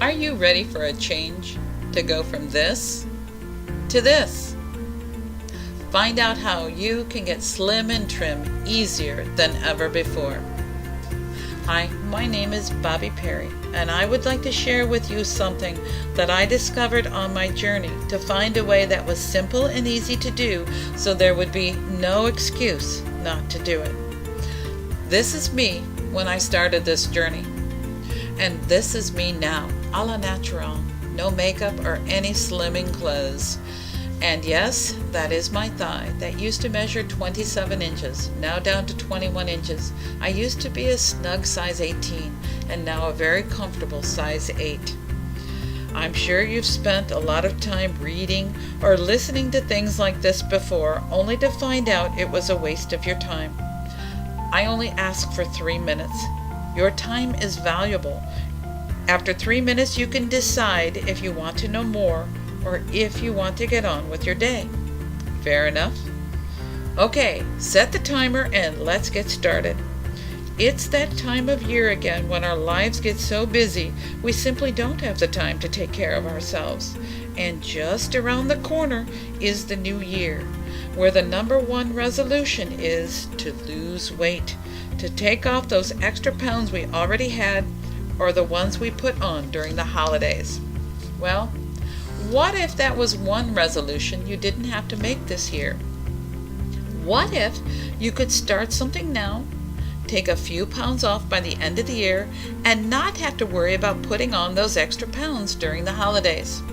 Are you ready for a change? To go from this to this? Find out how you can get slim and trim easier than ever before. Hi, my name is Bobby Perry, and I would like to share with you something that I discovered on my journey to find a way that was simple and easy to do so there would be no excuse not to do it. This is me when I started this journey, and this is me now, a la natural, no makeup or any slimming clothes. And yes, that is my thigh that used to measure 27 inches, now down to 21 inches. I used to be a snug size 18 and now a very comfortable size 8. I'm sure you've spent a lot of time reading or listening to things like this before, only to find out it was a waste of your time. I only ask for 3 minutes. Your time is valuable. After 3 minutes, you can decide if you want to know more or if you want to get on with your day. Fair enough? Okay, set the timer and let's get started. It's that time of year again when our lives get so busy we simply don't have the time to take care of ourselves. And just around the corner is the new year, where the number one resolution is to lose weight, to take off those extra pounds we already had or the ones we put on during the holidays. Well, what if that was one resolution you didn't have to make this year? What if you could start something now, take a few pounds off by the end of the year, and not have to worry about putting on those extra pounds during the holidays?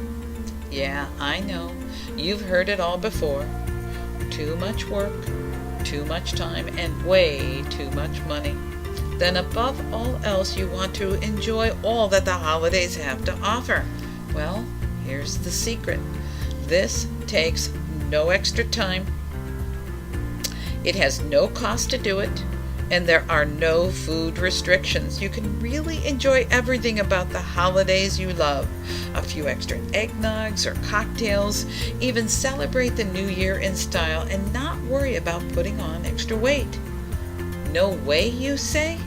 Yeah, I know. You've heard it all before. Too much work, too much time, and way too much money. Then above all else, you want to enjoy all that the holidays have to offer. Well, here's the secret. This takes no extra time. It has no cost to do it, and there are no food restrictions. You can really enjoy everything about the holidays you love. A few extra eggnogs or cocktails, even celebrate the new year in style and not worry about putting on extra weight. No way, you say?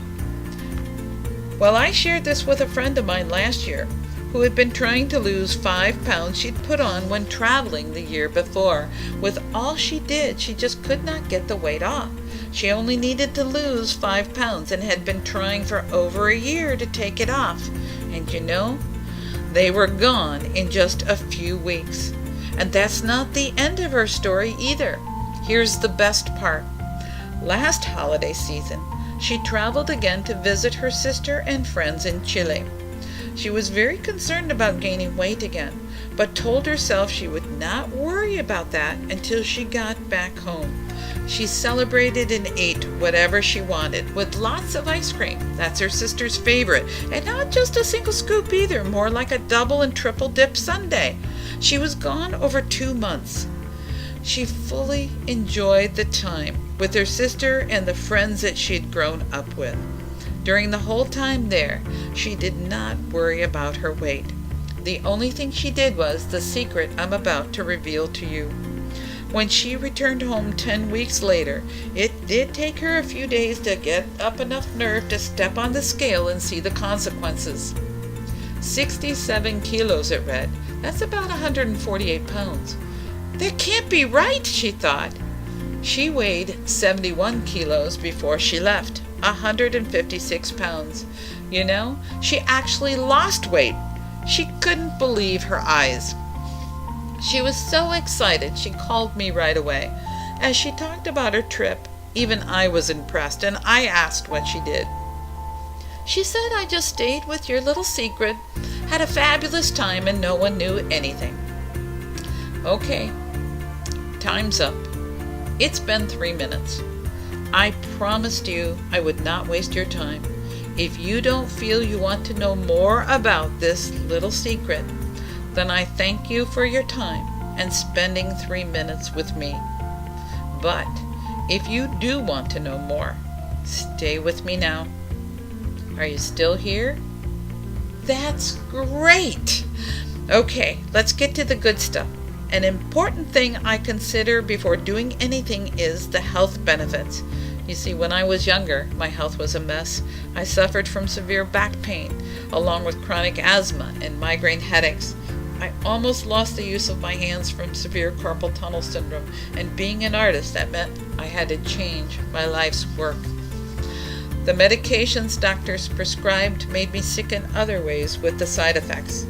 Well, I shared this with a friend of mine last year who had been trying to lose 5 pounds she'd put on when traveling the year before. With all she did, she just could not get the weight off. She only needed to lose 5 pounds and had been trying for over a year to take it off. And you know, they were gone in just a few weeks. And that's not the end of her story either. Here's the best part. Last holiday season, she traveled again to visit her sister and friends in Chile. She was very concerned about gaining weight again, but told herself she would not worry about that until she got back home. She celebrated and ate whatever she wanted, with lots of ice cream. That's her sister's favorite, and not just a single scoop either, more like a double and triple dip sundae. She was gone over 2 months. She fully enjoyed the time with her sister and the friends that she'd grown up with. During the whole time there, she did not worry about her weight. The only thing she did was the secret I'm about to reveal to you. When she returned home 10 weeks later, it did take her a few days to get up enough nerve to step on the scale and see the consequences. 67 kilos, it read. That's about 148 pounds. That can't be right, she thought. She weighed 71 kilos before she left, 156 pounds. You know, she actually lost weight. She couldn't believe her eyes. She was so excited she called me right away. As she talked about her trip, even I was impressed, and I asked what she did. She said, "I just stayed with your little secret, had a fabulous time, and no one knew anything." Okay, time's up. It's been 3 minutes. I promised you I would not waste your time. If you don't feel you want to know more about this little secret, then I thank you for your time and spending 3 minutes with me. But if you do want to know more, stay with me now. Are you still here? That's great! Okay, let's get to the good stuff. An important thing I consider before doing anything is the health benefits. You see, when I was younger, my health was a mess. I suffered from severe back pain, along with chronic asthma and migraine headaches. I almost lost the use of my hands from severe carpal tunnel syndrome, and being an artist, that meant I had to change my life's work. The medications doctors prescribed made me sick in other ways with the side effects.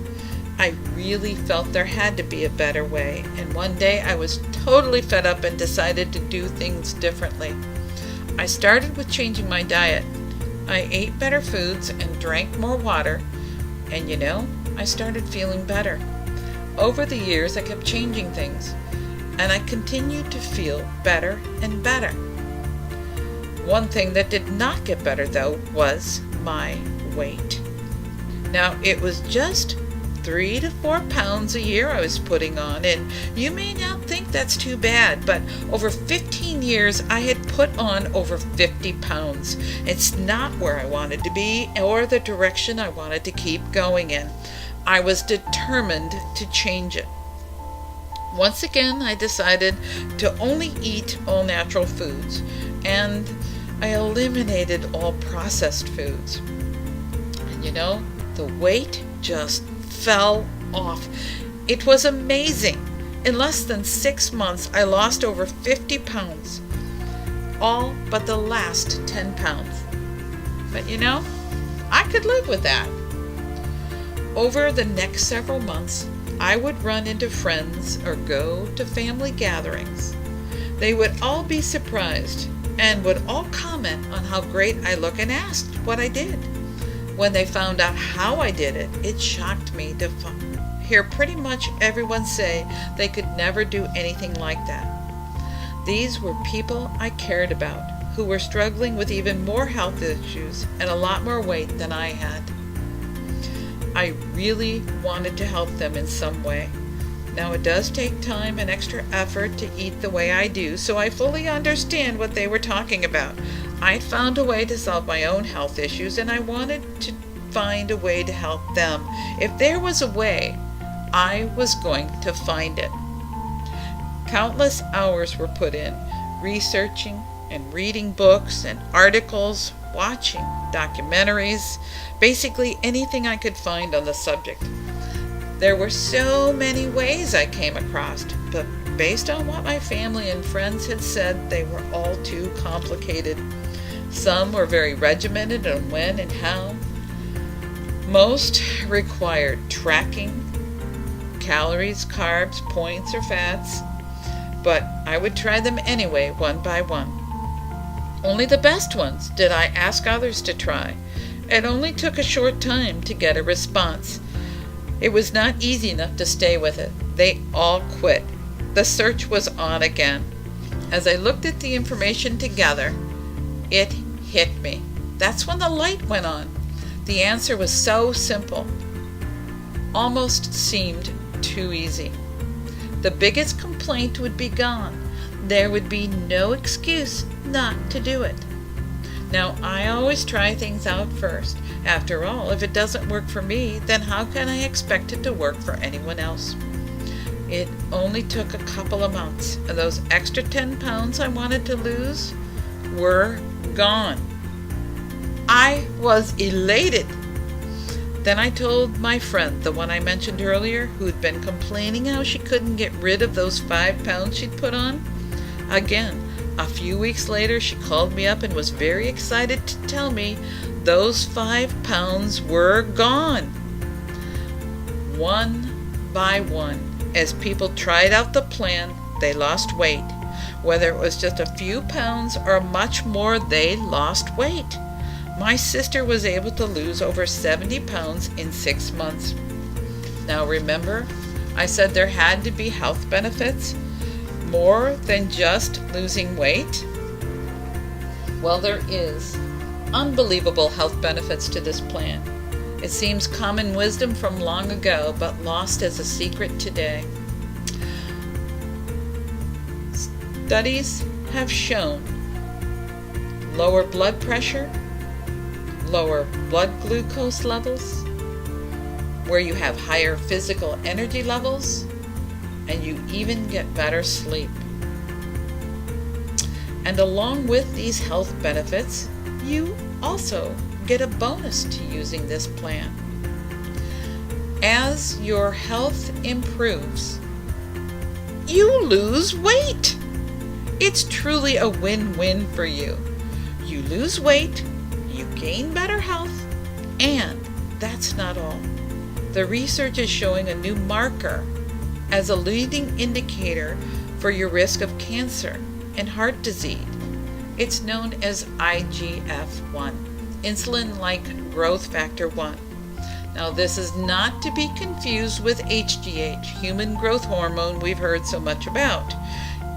I really felt there had to be a better way, and one day I was totally fed up and decided to do things differently. I started with changing my diet. I ate better foods and drank more water, and I started feeling better. Over the years, I kept changing things, and I continued to feel better and better. One thing that did not get better, though, was my weight. Now, it was just 3 to 4 pounds a year I was putting on, and you may not think that's too bad, but over 15 years I had put on over 50 pounds. It's not where I wanted to be or the direction I wanted to keep going in. I was determined to change it. Once again, I decided to only eat all natural foods, and I eliminated all processed foods. And the weight just fell off. It was amazing. In less than 6 months, I lost over 50 pounds. All but the last 10 pounds. But I could live with that. Over the next several months, I would run into friends or go to family gatherings. They would all be surprised and would all comment on how great I look and asked what I did. When they found out how I did it, it shocked me to hear pretty much everyone say they could never do anything like that. These were people I cared about, who were struggling with even more health issues and a lot more weight than I had. I really wanted to help them in some way. Now, it does take time and extra effort to eat the way I do, so I fully understand what they were talking about. I found a way to solve my own health issues, and I wanted to find a way to help them. If there was a way, I was going to find it. Countless hours were put in, researching and reading books and articles, watching documentaries, basically anything I could find on the subject. There were so many ways I came across, but based on what my family and friends had said, they were all too complicated. Some were very regimented on when and how. Most required tracking calories, carbs, points, or fats, but I would try them anyway, one by one. Only the best ones did I ask others to try. It only took a short time to get a response. It was not easy enough to stay with it. They all quit. The search was on again. As I looked at the information together, it hit me. That's when the light went on. The answer was so simple. Almost seemed too easy. The biggest complaint would be gone. There would be no excuse not to do it. Now, I always try things out first. After all, if it doesn't work for me, then how can I expect it to work for anyone else? It only took a couple of months, and those extra 10 pounds I wanted to lose were gone. I was elated. Then I told my friend, the one I mentioned earlier, who'd been complaining how she couldn't get rid of those 5 pounds she'd put on. Again, a few weeks later, she called me up and was very excited to tell me those 5 pounds were gone. One by one, as people tried out the plan, they lost weight. Whether it was just a few pounds or much more, they lost weight. My sister was able to lose over 70 pounds in 6 months. Now remember, I said there had to be health benefits, more than just losing weight? Well, there is unbelievable health benefits to this plan. It seems common wisdom from long ago, but lost as a secret today. Studies have shown lower blood pressure, lower blood glucose levels, where you have higher physical energy levels, and you even get better sleep. And along with these health benefits, you also get a bonus to using this plan. As your health improves, you lose weight. It's truly a win-win for you. You lose weight, you gain better health, and that's not all. The research is showing a new marker as a leading indicator for your risk of cancer and heart disease. It's known as IGF-1, insulin-like growth factor 1. Now, this is not to be confused with HGH, human growth hormone we've heard so much about.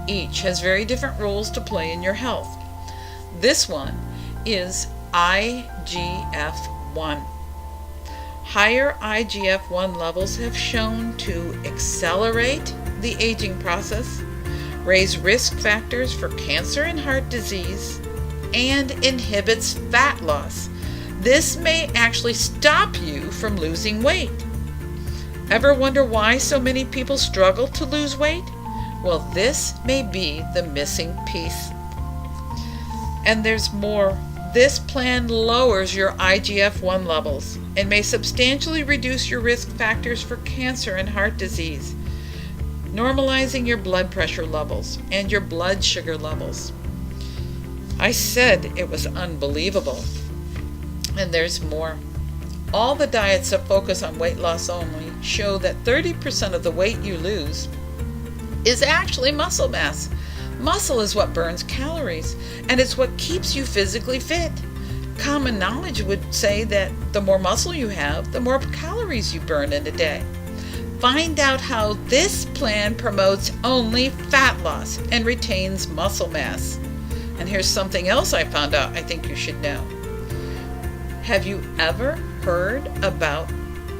Each has very different roles to play in your health. This one is IGF-1. Higher IGF-1 levels have shown to accelerate the aging process, raise risk factors for cancer and heart disease, and inhibits fat loss. This may actually stop you from losing weight. Ever wonder why so many people struggle to lose weight? Well, this may be the missing piece. And there's more. This plan lowers your IGF-1 levels and may substantially reduce your risk factors for cancer and heart disease, normalizing your blood pressure levels and your blood sugar levels. I said it was unbelievable. And there's more. All the diets that focus on weight loss only show that 30% of the weight you lose is actually muscle mass. Muscle is what burns calories, and it's what keeps you physically fit. Common knowledge would say that the more muscle you have, the more calories you burn in a day. Find out how this plan promotes only fat loss and retains muscle mass. And here's something else I found out I think you should know. Have you ever heard about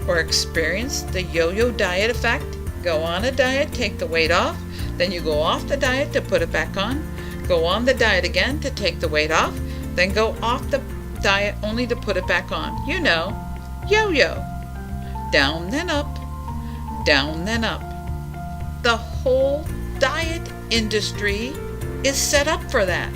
or experienced the yo-yo diet effect? Go on a diet, take the weight off, then you go off the diet to put it back on, go on the diet again to take the weight off, then go off the diet only to put it back on. You know, yo-yo. Down then up, down then up. The whole diet industry is set up for that.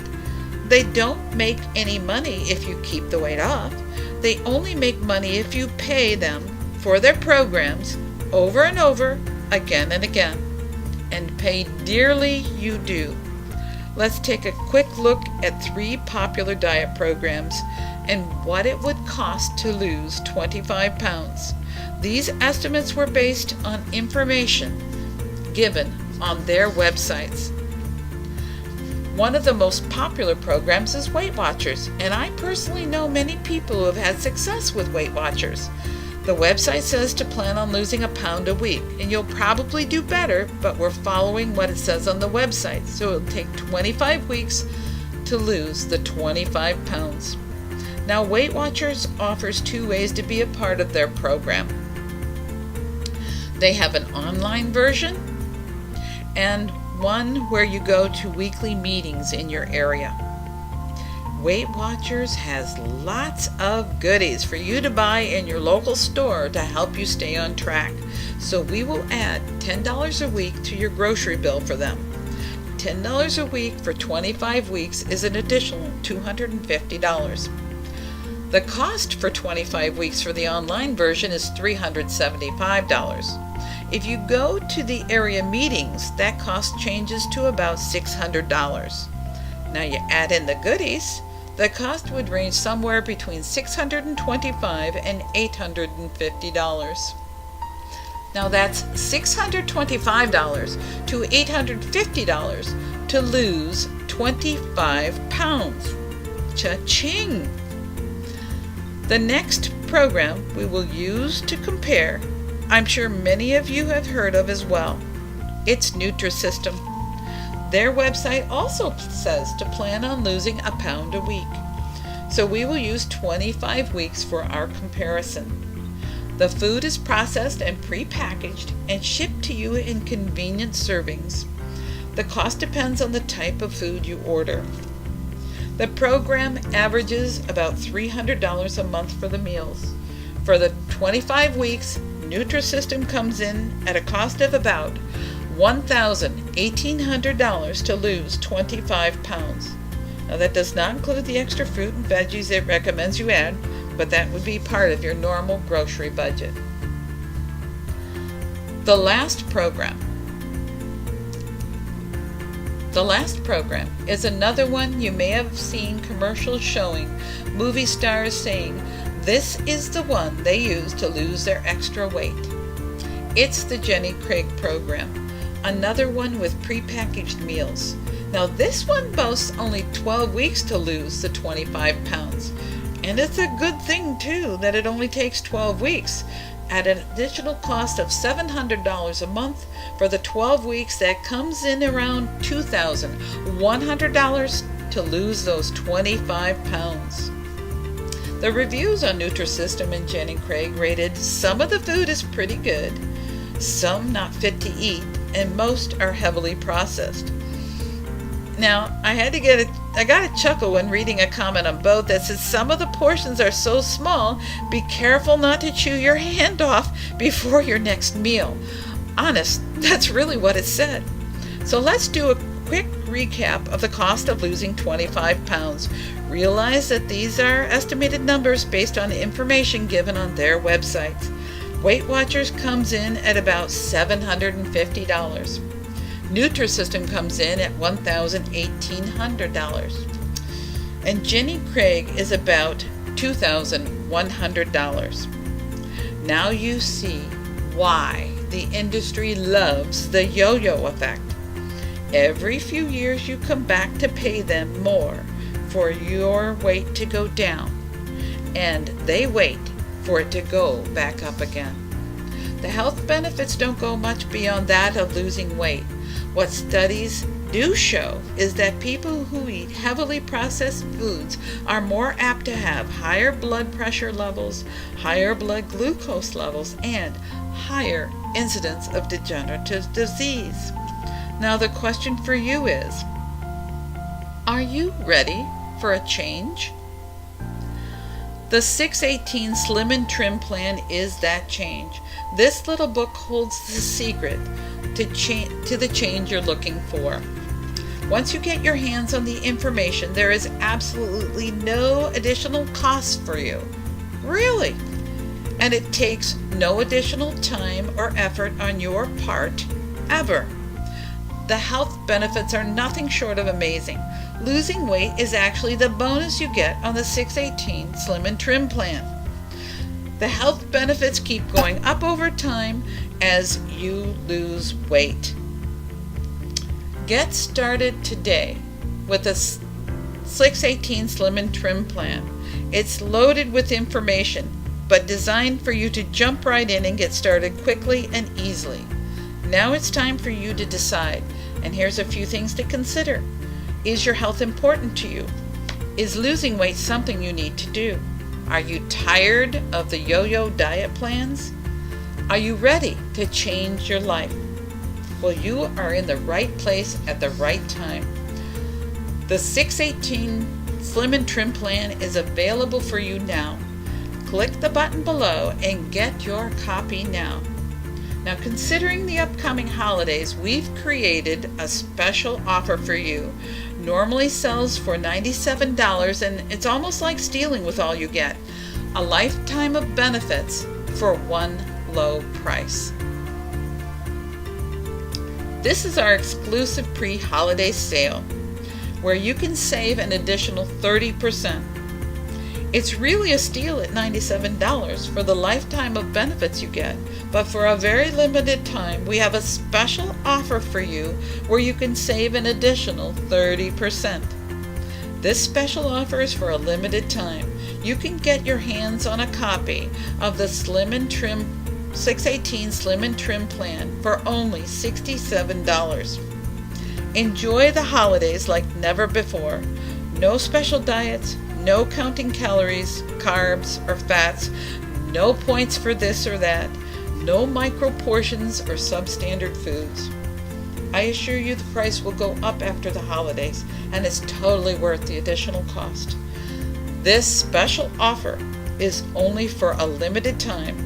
They don't make any money if you keep the weight off. They only make money if you pay them for their programs over and over, again and again. And pay dearly you do. Let's take a quick look at 3 popular diet programs and what it would cost to lose 25 pounds. These estimates were based on information given on their websites. One of the most popular programs is Weight Watchers, and I personally know many people who have had success with Weight Watchers. The website says to plan on losing a pound a week, and you'll probably do better, but we're following what it says on the website, so it'll take 25 weeks to lose the 25 pounds. Now, Weight Watchers offers 2 ways to be a part of their program. They have an online version and one where you go to weekly meetings in your area. Weight Watchers has lots of goodies for you to buy in your local store to help you stay on track. So we will add $10 a week to your grocery bill for them. $10 a week for 25 weeks is an additional $250. The cost for 25 weeks for the online version is $375. If you go to the area meetings, that cost changes to about $600. Now you add in the goodies, the cost would range somewhere between $625 and $850. Now that's $625 to $850 to lose 25 pounds. Cha-ching! The next program we will use to compare, I'm sure many of you have heard of as well. It's Nutrisystem. Their website also says to plan on losing a pound a week. So we will use 25 weeks for our comparison. The food is processed and pre-packaged and shipped to you in convenient servings. The cost depends on the type of food you order. The program averages about $300 a month for the meals. For the 25 weeks, Nutrisystem comes in at a cost of about $1,800 to lose 25 pounds. Now that does not include the extra fruit and veggies it recommends you add, but that would be part of your normal grocery budget. The last program is another one you may have seen commercials showing, movie stars saying this is the one they use to lose their extra weight. It's the Jenny Craig program, another one with prepackaged meals. Now this one boasts only 12 weeks to lose the 25 pounds. And it's a good thing too that it only takes 12 weeks. At an additional cost of $700 a month for the 12 weeks, that comes in around $2,100 to lose those 25 pounds. The reviews on Nutrisystem and Jenny Craig rated some of the food is pretty good, some not fit to eat, and most are heavily processed. Now, I got a chuckle when reading a comment on both that says some of the portions are so small, be careful not to chew your hand off before your next meal. Honest, that's really what it said. So let's do a quick recap of the cost of losing 25 pounds. Realize that these are estimated numbers based on the information given on their websites. Weight Watchers comes in at about $750. Nutrisystem comes in at $1,800. And Jenny Craig is about $2,100. Now you see why the industry loves the yo-yo effect. Every few years you come back to pay them more for your weight to go down, and they wait for it to go back up again. The health benefits don't go much beyond that of losing weight. What studies do show is that people who eat heavily processed foods are more apt to have higher blood pressure levels, higher blood glucose levels, and higher incidence of degenerative disease. Now the question for you is, are you ready for a change? The 618 SlimNTrim plan is that change. This little book holds the secret to the change you're looking for. Once you get your hands on the information, there is absolutely no additional cost for you. Really. And it takes no additional time or effort on your part, ever. The health benefits are nothing short of amazing. Losing weight is actually the bonus you get on the 618 SlimNTrim plan. The health benefits keep going up over time as you lose weight. Get started today with the 618 SlimNTrim plan. It's loaded with information, but designed for you to jump right in and get started quickly and easily. Now it's time for you to decide, and here's a few things to consider. Is your health important to you? Is losing weight something you need to do? Are you tired of the yo-yo diet plans? Are you ready to change your life? Well, you are in the right place at the right time. The 618 SlimNTrim plan is available for you now. Click the button below and get your copy now. Now, considering the upcoming holidays, we've created a special offer for you. Normally sells for $97, and it's almost like stealing with all you get. A lifetime of benefits for one low price. This is our exclusive pre-holiday sale, where you can save an additional 30%. It's really a steal at $97 for the lifetime of benefits you get, but for a very limited time, we have a special offer for you where you can save an additional 30%. This special offer is for a limited time. You can get your hands on a copy of the 618 SlimNTrim plan for only $67. Enjoy the holidays like never before. No special diets, no counting calories, carbs, or fats, no points for this or that, no micro portions or substandard foods. I assure you the price will go up after the holidays, and it's totally worth the additional cost. This special offer is only for a limited time,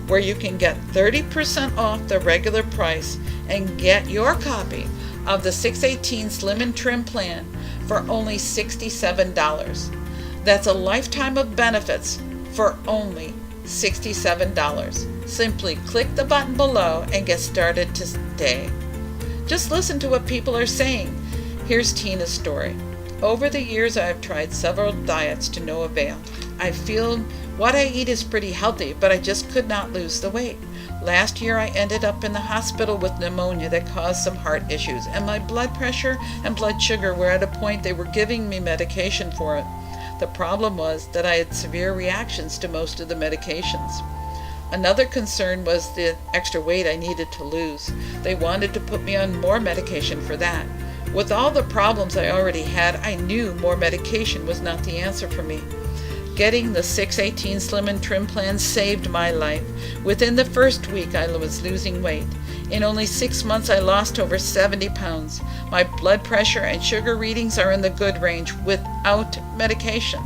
where you can get 30% off the regular price and get your copy of the 618 SlimNTrim plan for only $67. That's a lifetime of benefits for only $67. Simply click the button below and get started today. Just listen to what people are saying. Here's Tina's story. Over the years, I have tried several diets to no avail. I feel what I eat is pretty healthy, but I just could not lose the weight. Last year, I ended up in the hospital with pneumonia that caused some heart issues, and my blood pressure and blood sugar were at a point they were giving me medication for it. The problem was that I had severe reactions to most of the medications. Another concern was the extra weight I needed to lose. They wanted to put me on more medication for that. With all the problems I already had, I knew more medication was not the answer for me. Getting the 618 Slim and Trim plan saved my life. Within the first week, I was losing weight. In only 6 months, I lost over 70 pounds. My blood pressure and sugar readings are in the good range without medication.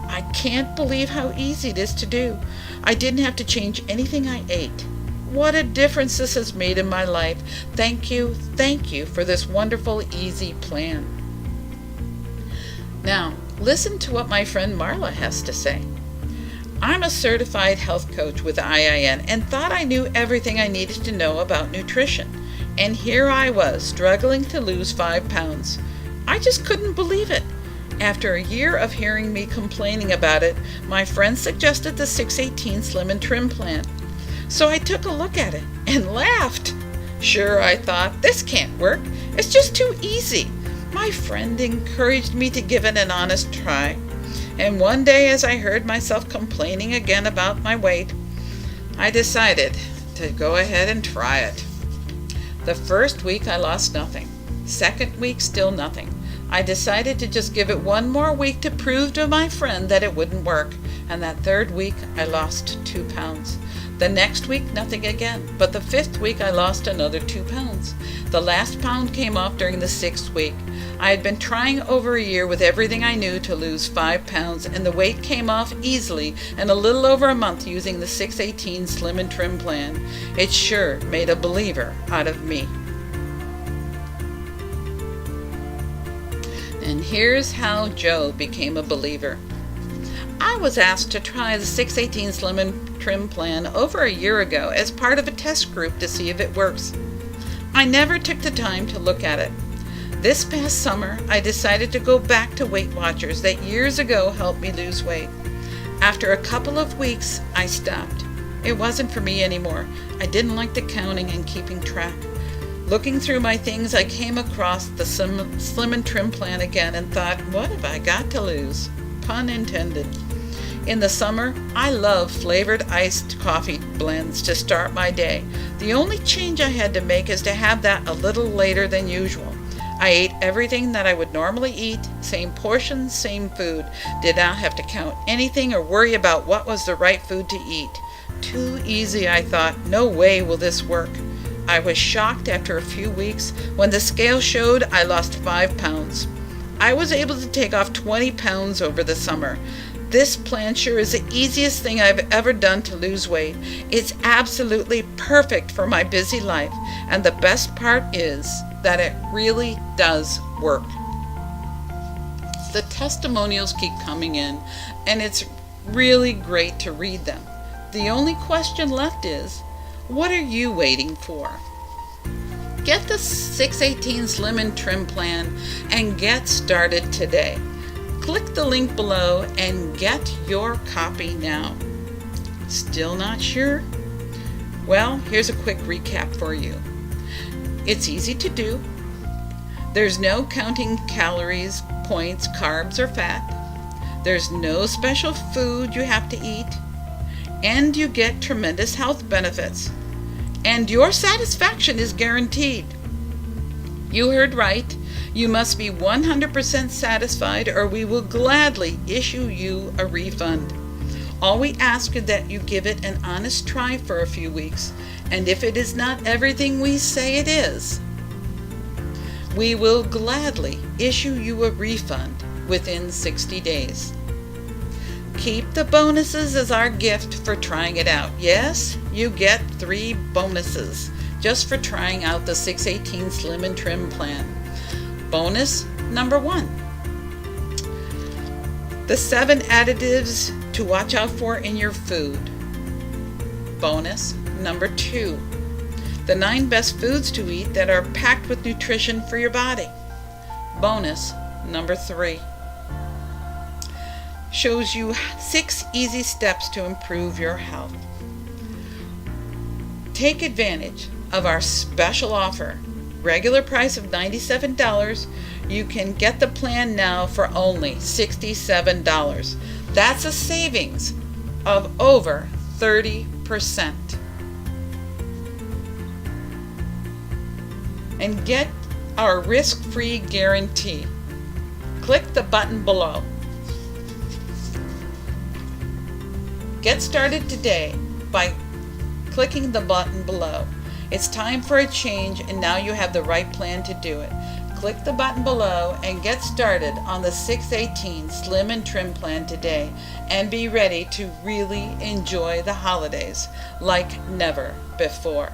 I can't believe how easy it is to do. I didn't have to change anything I ate. What a difference this has made in my life. Thank you for this wonderful, easy plan. Now, listen to what my friend Marla has to say. I'm a certified health coach with IIN and thought I knew everything I needed to know about nutrition. And here I was, struggling to lose 5 pounds. I just couldn't believe it. After a year of hearing me complaining about it, my friend suggested the 618 Slim and Trim plan. So I took a look at it and laughed. Sure, I thought, this can't work. It's just too easy. My friend encouraged me to give it an honest try. And one day, as I heard myself complaining again about my weight, I decided to go ahead and try it. The first week, I lost nothing. Second week, still nothing. I decided to just give it one more week to prove to my friend that it wouldn't work. And that third week, I lost 2 pounds. The next week, nothing again. But the 5th week, I lost another 2 pounds. The last pound came off during the 6th week. I had been trying over a year with everything I knew to lose 5 pounds, and the weight came off easily in a little over a month using the 618 Slim and Trim plan. It sure made a believer out of me. And here's how Joe became a believer. I was asked to try the 618 Slim and Trim plan over a year ago as part of a test group to see if it works. I never took the time to look at it. This past summer, I decided to go back to Weight Watchers that years ago helped me lose weight. After a couple of weeks, I stopped. It wasn't for me anymore. I didn't like the counting and keeping track. Looking through my things, I came across the Slim and Trim plan again and thought, what have I got to lose? Pun intended. In the summer, I love flavored iced coffee blends to start my day. The only change I had to make is to have that a little later than usual. I ate everything that I would normally eat, same portions, same food. Did not have to count anything or worry about what was the right food to eat. Too easy, I thought. No way will this work. I was shocked after a few weeks when the scale showed I lost 5 pounds. I was able to take off 20 pounds over the summer. This plan sure is the easiest thing I've ever done to lose weight. It's absolutely perfect for my busy life, and the best part is that it really does work. The testimonials keep coming in, and it's really great to read them. The only question left is, what are you waiting for? Get the 618 Slim and Trim plan and get started today. Click the link below and get your copy now. Still not sure? Well, here's a quick recap for you. It's easy to do. There's no counting calories, points, carbs, or fat. There's no special food you have to eat. And you get tremendous health benefits. And your satisfaction is guaranteed. You heard right. You must be 100% satisfied or we will gladly issue you a refund. All we ask is that you give it an honest try for a few weeks, and if it is not everything we say it is, we will gladly issue you a refund within 60 days. Keep the bonuses as our gift for trying it out. Yes, you get 3 bonuses just for trying out the 618 Slim and Trim plan. Bonus, number 1. The 7 additives to watch out for in your food. Bonus number 2. The 9 best foods to eat that are packed with nutrition for your body. Bonus number 3. Shows you 6 easy steps to improve your health. Take advantage of our special offer. Regular price of $97. You can get the plan now for only $67. That's a savings of over 30%. And get our risk-free guarantee. Click the button below. Get started today by clicking the button below. It's time for a change, and now you have the right plan to do it. Click the button below and get started on the 618 Slim and Trim plan today, and be ready to really enjoy the holidays like never before.